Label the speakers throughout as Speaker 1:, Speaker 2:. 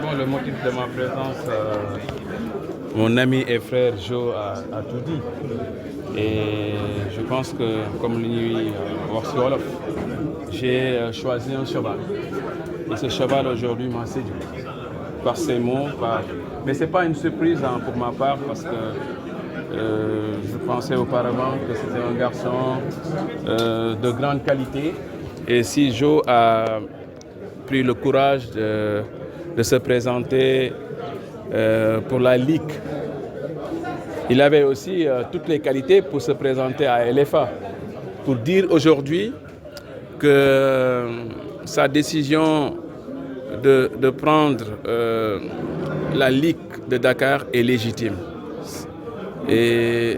Speaker 1: Bon, le motif de ma présence, mon ami et frère Joe a tout dit. Et je pense que, comme lui, Wolof, j'ai choisi un cheval. Et ce cheval aujourd'hui m'a séduit par ses mots. Mais ce n'est pas une surprise pour ma part parce que je pensais auparavant que c'était un garçon de grande qualité. Et si Joe a pris le courage de se présenter pour la Ligue, il avait aussi toutes les qualités pour se présenter à LFA. Pour dire aujourd'hui que sa décision de prendre la Ligue de Dakar est légitime. Et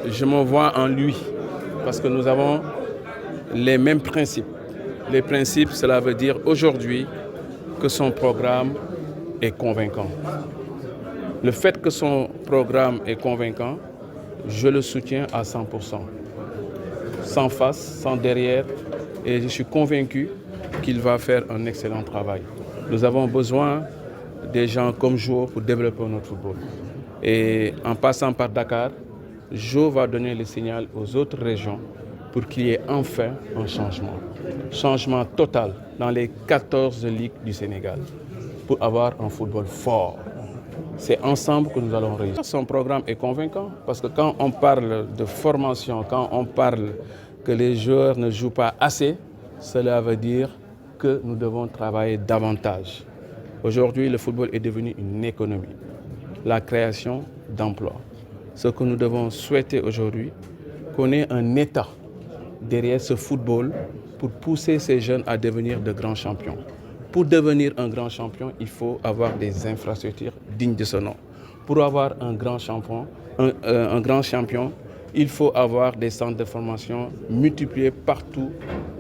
Speaker 1: je me vois en lui parce que nous avons les mêmes principes. Les principes, cela veut dire aujourd'hui que son programme est convaincant. Le fait que son programme est convaincant, je le soutiens à 100%. Sans face, sans derrière, et je suis convaincu qu'il va faire un excellent travail. Nous avons besoin des gens comme Joe pour développer notre football. Et en passant par Dakar, Joe va donner le signal aux autres régions pour qu'il y ait enfin un changement. Changement total dans les 14 ligues du Sénégal pour avoir un football fort. C'est ensemble que nous allons réussir. Son programme est convaincant parce que quand on parle de formation, quand on parle que les joueurs ne jouent pas assez, cela veut dire que nous devons travailler davantage. Aujourd'hui, le football est devenu une économie, la création d'emplois. Ce que nous devons souhaiter aujourd'hui, qu'on ait un État derrière ce football pour pousser ces jeunes à devenir de grands champions. Pour devenir un grand champion, il faut avoir des infrastructures dignes de ce nom. Pour avoir un grand champion, il faut avoir des centres de formation multipliés partout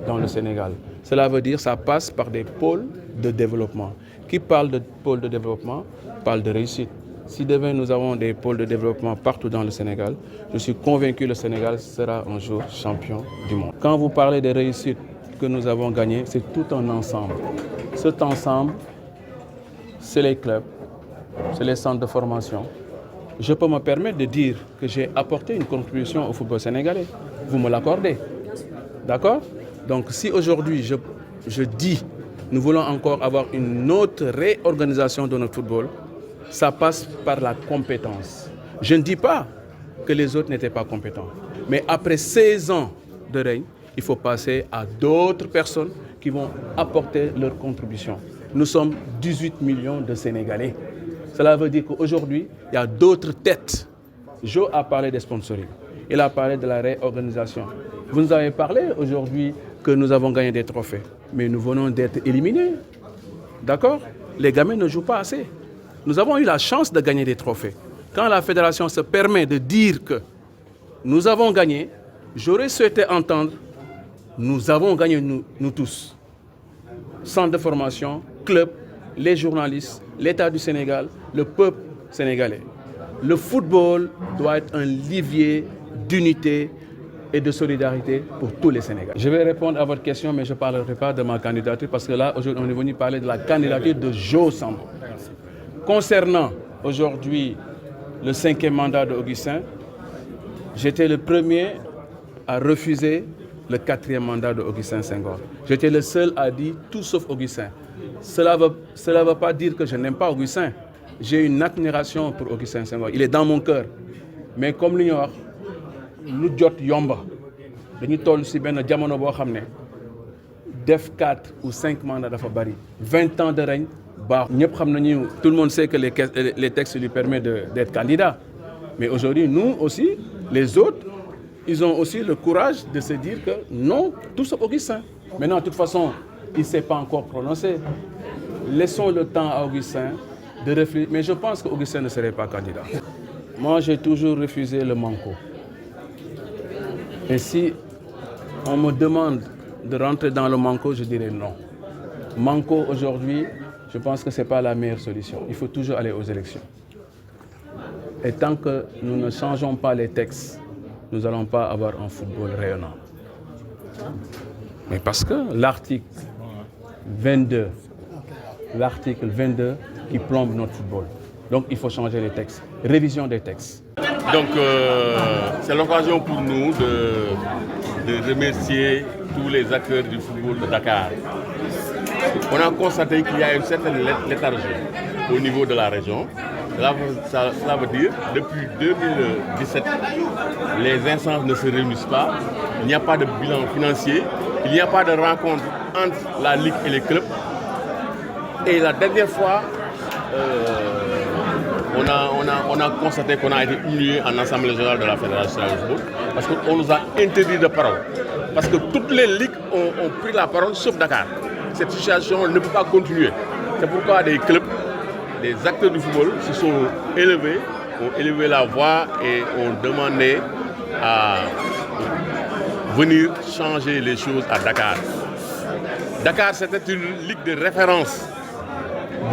Speaker 1: dans le Sénégal. Cela veut dire que ça passe par des pôles de développement. Qui parle de pôles de développement parle de réussite. Si demain nous avons des pôles de développement partout dans le Sénégal, je suis convaincu que le Sénégal sera un jour champion du monde. Quand vous parlez des réussites que nous avons gagnées, c'est tout un ensemble. Cet ensemble, c'est les clubs, c'est les centres de formation. Je peux me permettre de dire que j'ai apporté une contribution au football sénégalais. Vous me l'accordez. D'accord? Donc si aujourd'hui je dis nous voulons encore avoir une autre réorganisation de notre football, ça passe par la compétence. Je ne dis pas que les autres n'étaient pas compétents. Mais après 16 ans de règne, il faut passer à d'autres personnes qui vont apporter leur contribution. Nous sommes 18 millions de Sénégalais. Cela veut dire qu'aujourd'hui, il y a d'autres têtes. Joe a parlé des sponsoring. Il a parlé de la réorganisation. Vous nous avez parlé aujourd'hui que nous avons gagné des trophées. Mais nous venons d'être éliminés. D'accord? Les gamins ne jouent pas assez. Nous avons eu la chance de gagner des trophées. Quand la fédération se permet de dire que nous avons gagné, j'aurais souhaité entendre nous avons gagné nous tous. Centre de formation, club, les journalistes, l'État du Sénégal, le peuple sénégalais. Le football doit être un levier d'unité et de solidarité pour tous les Sénégalais. Je vais répondre à votre question, mais je ne parlerai pas de ma candidature parce que là, aujourd'hui, on est venu parler de la candidature de Joe Sambo. Concernant aujourd'hui le 5e mandat d'Augustin, j'étais le premier à refuser le 4e mandat d'Augustin Senghor. J'étais le seul à dire tout sauf Augustin. Cela ne veut pas dire que je n'aime pas Augustin. J'ai une admiration pour Augustin Senghor. Il est dans mon cœur. Mais comme l'ignore, lu jot yomba dañuy toll ci benn jamono boo xam ne def 4 ou 5 mandats dafa bari 20 ans de règne baax ñëpp xam nañu tout le monde sait que les textes lui permettent d'être candidat. Mais aujourd'hui, nous aussi, les autres, ils ont aussi le courage de se dire que non, tout sauf Augustin. Maintenant, de toute façon, il ne s'est pas encore prononcé. Laissons le temps à Augustin de réfléchir. Mais je pense qu'Augustin ne serait pas candidat. Moi, j'ai toujours refusé le manco. Et si on me demande de rentrer dans le manco, je dirais non. Manco aujourd'hui, je pense que ce n'est pas la meilleure solution. Il faut toujours aller aux élections. Et tant que nous ne changeons pas les textes, nous n'allons pas avoir un football rayonnant. Mais parce que l'article 22 qui plombent notre football. Donc il faut changer les textes. Révision des textes.
Speaker 2: Donc c'est l'occasion pour nous de remercier tous les acteurs du football de Dakar. On a constaté qu'il y a une certaine léthargie au niveau de la région. Cela veut dire depuis 2017, les instances ne se réunissent pas, il n'y a pas de bilan financier, il n'y a pas de rencontre entre la Ligue et les clubs. Et la dernière fois, on a constaté qu'on a été humilié en Assemblée générale de la Fédération de football parce qu'on nous a interdit de parole. Parce que toutes les ligues ont pris la parole sauf Dakar. Cette situation ne peut pas continuer. C'est pourquoi des clubs, des acteurs du football se sont élevés, ont élevé la voix et ont demandé à venir changer les choses à Dakar. Dakar, c'était une ligue de référence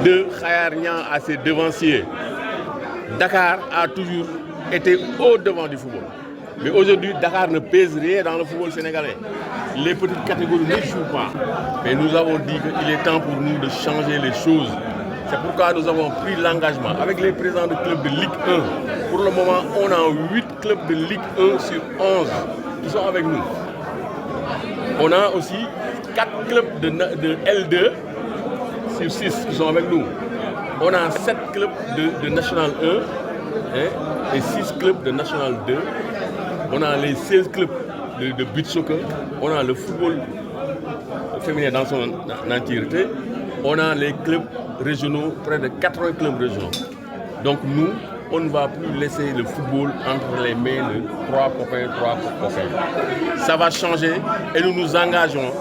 Speaker 2: de Khayar Niang à ses devanciers. Dakar a toujours été au devant du football. Mais aujourd'hui, Dakar ne pèse rien dans le football sénégalais. Les petites catégories ne jouent pas. Mais nous avons dit qu'il est temps pour nous de changer les choses. C'est pourquoi nous avons pris l'engagement avec les présidents de clubs de Ligue 1. Pour le moment, on a 8 clubs de Ligue 1 sur 11 qui sont avec nous. On a aussi 4 clubs de L2 sur 6 qui sont avec nous. On a 7 clubs de National 1 et 6 clubs de National 2. On a les 16 clubs de beach soccer. On a le football féminin dans son entièreté. On a les clubs régionaux, près de 80 clubs régionaux. Donc nous, on ne va plus laisser le football entre les mains de 3 copains. Ça va changer et nous nous engageons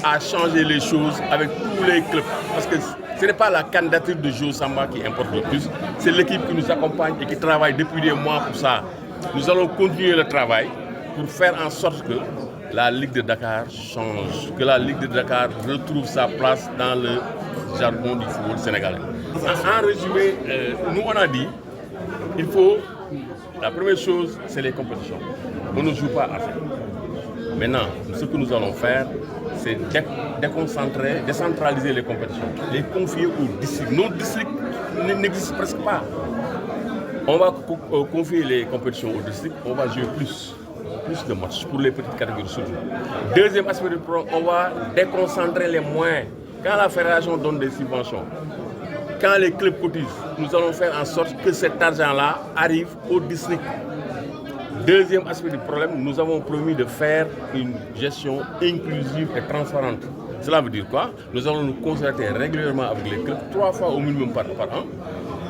Speaker 2: à changer les choses avec tous les clubs. Parce que ce n'est pas la candidature de Jo Samba qui importe le plus, c'est l'équipe qui nous accompagne et qui travaille depuis des mois pour ça. Nous allons continuer le travail pour faire en sorte que la Ligue de Dakar change, que la Ligue de Dakar retrouve sa place dans le jargon du football sénégalais. En résumé, nous on a dit, la première chose, c'est les compétitions. On ne joue pas à ça. Maintenant, ce que nous allons faire, c'est décentraliser les compétitions, les confier aux districts. Nos districts n'existent presque pas. On va confier les compétitions aux districts, on va jouer plus de matchs pour les petites catégories surtout. Deuxième aspect du programme, on va déconcentrer les moyens. Quand la fédération donne des subventions, quand les clubs cotisent, nous allons faire en sorte que cet argent-là arrive au district. Deuxième aspect du problème, nous avons promis de faire une gestion inclusive et transparente. Cela veut dire quoi? Nous allons nous concerter régulièrement avec les clubs, 3 fois au minimum par an,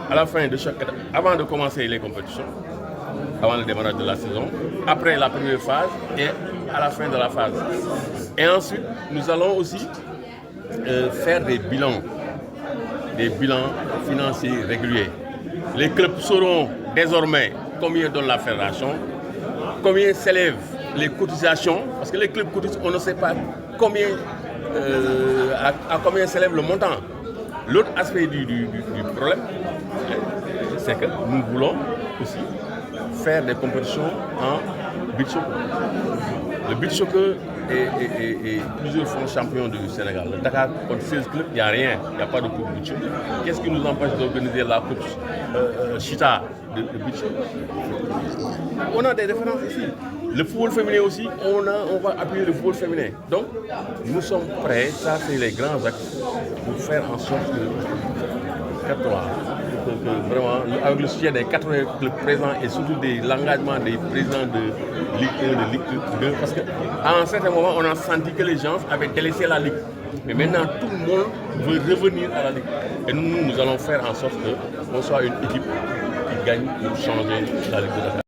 Speaker 2: à la fin de chaque étape, avant de commencer les compétitions, avant le démarrage de la saison, après la première phase et à la fin de la phase. Et ensuite, nous allons aussi faire des bilans financiers réguliers. Les clubs sauront désormais combien donne la fédération, combien s'élèvent les cotisations, parce que les clubs cotisent, on ne sait pas combien, à combien s'élève le montant. L'autre aspect du problème, c'est que nous voulons aussi faire des compétitions en beach soccer. Le beach soccer et plusieurs fois champions du Sénégal. Le Dakar contre 16 clubs, il n'y a rien, il n'y a pas de coupe beach soccer. Qu'est-ce qui nous empêche d'organiser la coupe Chita de beach soccer? On a des références ici. Le football féminin aussi, on va appuyer le football féminin. Donc, nous sommes prêts, ça c'est les grands axes, pour faire en sorte que vraiment, avec le soutien des 80 clubs présents et surtout de l'engagement des présidents de Ligue 1, de Ligue 2, parce qu'à un certain moment, on a senti que les gens avaient délaissé la Ligue. Mais maintenant, tout le monde veut revenir à la Ligue. Et nous allons faire en sorte qu'on soit une équipe qui gagne pour changer la Ligue de Dakar.